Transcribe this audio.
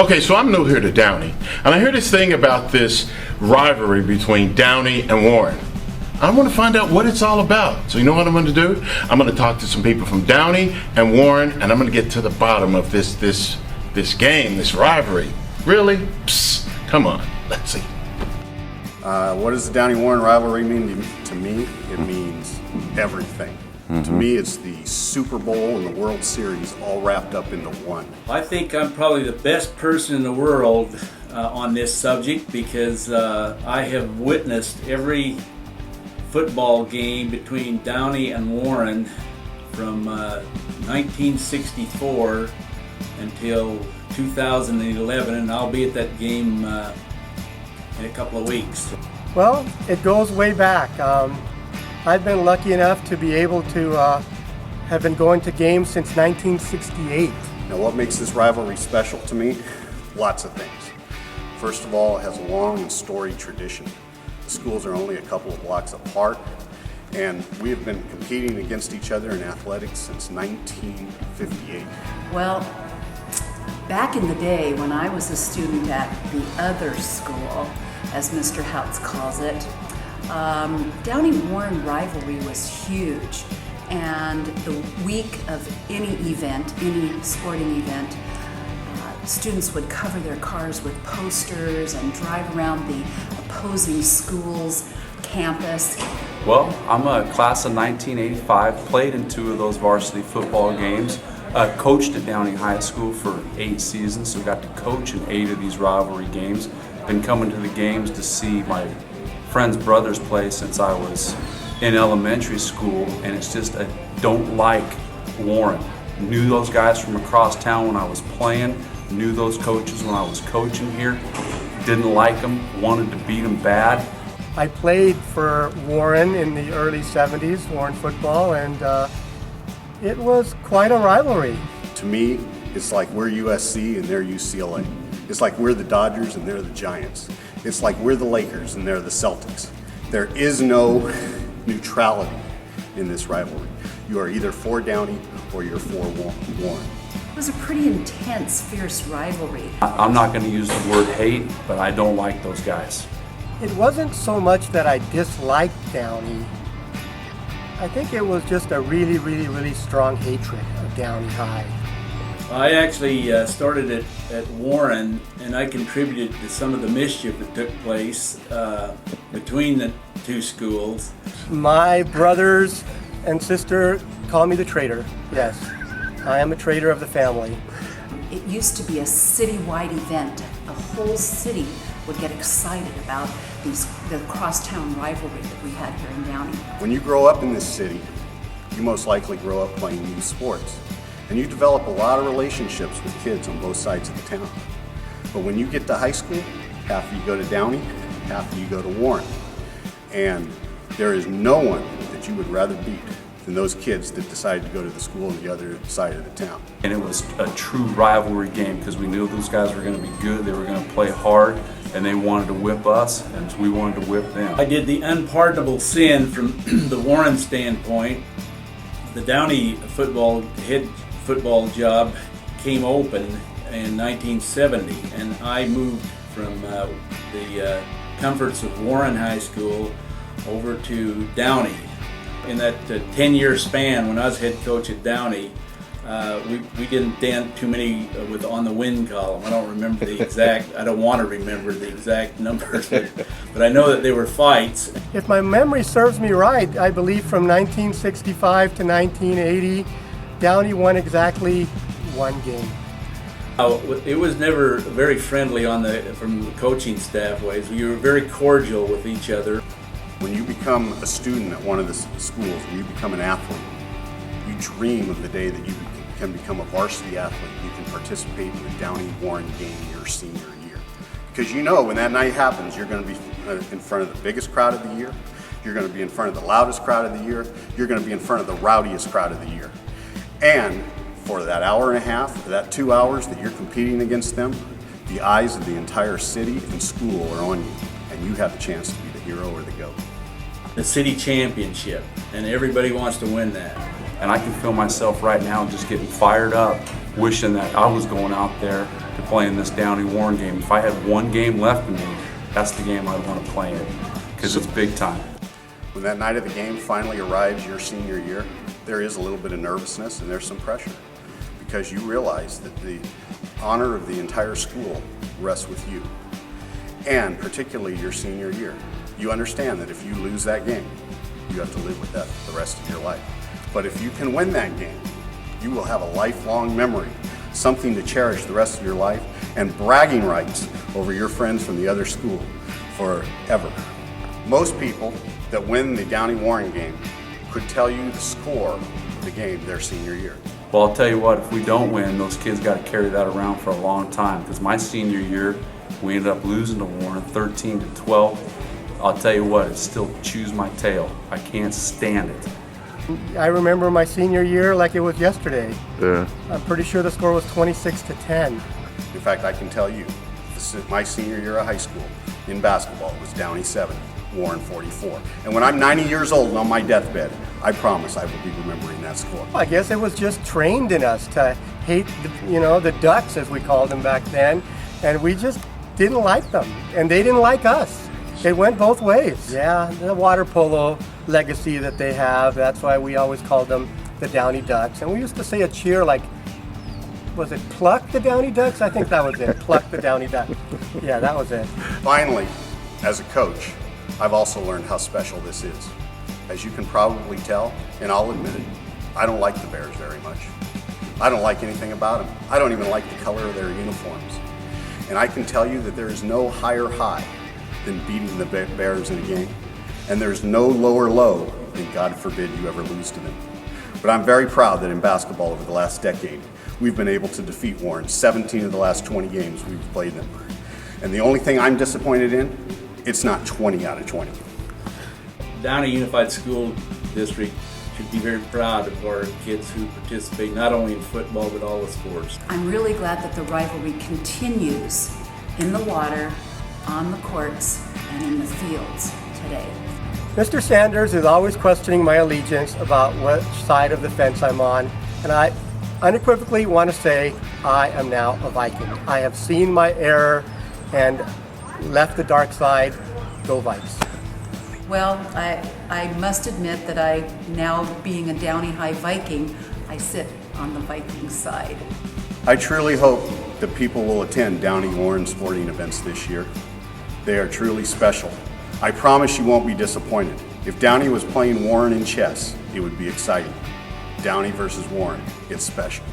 Okay, so I'm new here to Downey, and I hear this thing about this rivalry between Downey and Warren. I want to find out what it's all about. So you know what I'm going to do? I'm going to talk to some people from Downey and Warren, and I'm going to get to the bottom of this game, this rivalry. Really? Psst, come on, let's see. What does the Downey-Warren rivalry mean to me? It means everything. To me, it's the Super Bowl and the World Series all wrapped up into one. I think I'm probably the best person in the world on this subject because I have witnessed every football game between Downey and Warren from 1964 until 2011, and I'll be at that game in a couple of weeks. Well, it goes way back. I've been lucky enough to be able to have been going to games since 1968. Now, what makes this rivalry special to me? Lots of things. First of all, it has a long and storied tradition. The schools are only a couple of blocks apart, and we have been competing against each other in athletics since 1958. Well, back in the day when I was a student at the other school, as Mr. Houts calls it, Downey-Warren rivalry was huge, and the week of any event, any sporting event, students would cover their cars with posters and drive around the opposing school's campus. Well, I'm a class of 1985, played in 2 of those varsity football games, coached at Downey High School for 8 seasons, so got to coach in 8 of these rivalry games. Been coming to the games to see my friends' brothers play since I was in elementary school, and it's just I don't like Warren. Knew those guys from across town when I was playing, knew those coaches when I was coaching here, didn't like them, wanted to beat them bad. I played for Warren in the early 70s, Warren football, and it was quite a rivalry. To me, it's like we're USC and they're UCLA. It's like we're the Dodgers and they're the Giants. It's like we're the Lakers and they're the Celtics. There is no neutrality in this rivalry. You are either for Downey or you're for Warren. It was a pretty intense, fierce rivalry. I'm not going to use the word hate, but I don't like those guys. It wasn't so much that I disliked Downey. I think it was just a really, really, really strong hatred of Downey High. I actually started at Warren, and I contributed to some of the mischief that took place between the 2 schools. My brothers and sister call me the traitor. Yes, I am a traitor of the family. It used to be a citywide event. The whole city would get excited about the crosstown rivalry that we had here in Downey. When you grow up in this city, you most likely grow up playing youth sports. And you develop a lot of relationships with kids on both sides of the town. But when you get to high school, half of you go to Downey, half of you go to Warren. And there is no one that you would rather beat than those kids that decided to go to the school on the other side of the town. And it was a true rivalry game because we knew those guys were going to be good, they were going to play hard, and they wanted to whip us, and we wanted to whip them. I did the unpardonable sin from the Warren standpoint. The Downey head football job came open in 1970, and I moved from the comforts of Warren High School over to Downey. In that 10-year span when I was head coach at Downey, we didn't dent too many on the win column. I don't remember the exact, I don't want to remember the exact numbers, but I know that there were fights. If my memory serves me right, I believe from 1965 to 1980, Downey won exactly 1 game. It was never very friendly from the coaching staff ways. We were very cordial with each other. When you become a student at one of the schools, when you become an athlete, you dream of the day that you can become a varsity athlete. You can participate in the Downey-Warren game your senior year. Because you know when that night happens, you're going to be in front of the biggest crowd of the year, you're going to be in front of the loudest crowd of the year, you're going to be in front of the rowdiest crowd of the year. And for that hour and a half, or that 2 hours that you're competing against them, the eyes of the entire city and school are on you, and you have a chance to be the hero or the GOAT. The city championship, and everybody wants to win that. And I can feel myself right now just getting fired up, wishing that I was going out there to play in this Downey-Warren game. If I had one game left in me, that's the game I'd want to play in, because it's big time. When that night of the game finally arrives your senior year, there is a little bit of nervousness and there's some pressure, because you realize that the honor of the entire school rests with you, and particularly your senior year. You understand that if you lose that game, you have to live with that the rest of your life. But if you can win that game, you will have a lifelong memory, something to cherish the rest of your life, and bragging rights over your friends from the other school forever. Most people that win the Downey-Warren game could tell you the score of the game their senior year. Well, I'll tell you what, if we don't win, those kids got to carry that around for a long time, because my senior year, we ended up losing to Warren 13-12. I'll tell you what, it still chews my tail. I can't stand it. I remember my senior year like it was yesterday. Yeah. I'm pretty sure the score was 26-10. In fact, I can tell you, my senior year of high school in basketball was Downey 70, Warren 44. And when I'm 90 years old and on my deathbed, I promise I will be remembering that score. I guess it was just trained in us to hate, the Ducks, as we called them back then, and we just didn't like them, and they didn't like us. It went both ways. Yeah, the water polo legacy that they have, that's why we always called them the Downey Ducks. And we used to say a cheer like, was it Pluck the Downey Ducks? I think that was it, Pluck the Downey Ducks. Yeah, that was it. Finally, as a coach, I've also learned how special this is. As you can probably tell, and I'll admit it, I don't like the Bears very much. I don't like anything about them. I don't even like the color of their uniforms. And I can tell you that there is no higher high than beating the Bears in a game. And there's no lower low than, God forbid, you ever lose to them. But I'm very proud that in basketball over the last decade, we've been able to defeat Warren 17 of the last 20 games we've played them. And the only thing I'm disappointed in, it's not 20 out of 20. Downey Unified School District should be very proud of our kids who participate not only in football but all the sports. I'm really glad that the rivalry continues in the water, on the courts, and in the fields today. Mr. Sanders is always questioning my allegiance about which side of the fence I'm on, and I unequivocally want to say I am now a Viking. I have seen my error and left the dark side. Go Vikes. Well, I must admit that now being a Downey High Viking, I sit on the Viking side. I truly hope that people will attend Downey-Warren sporting events this year. They are truly special. I promise you won't be disappointed. If Downey was playing Warren in chess, it would be exciting. Downey versus Warren, it's special.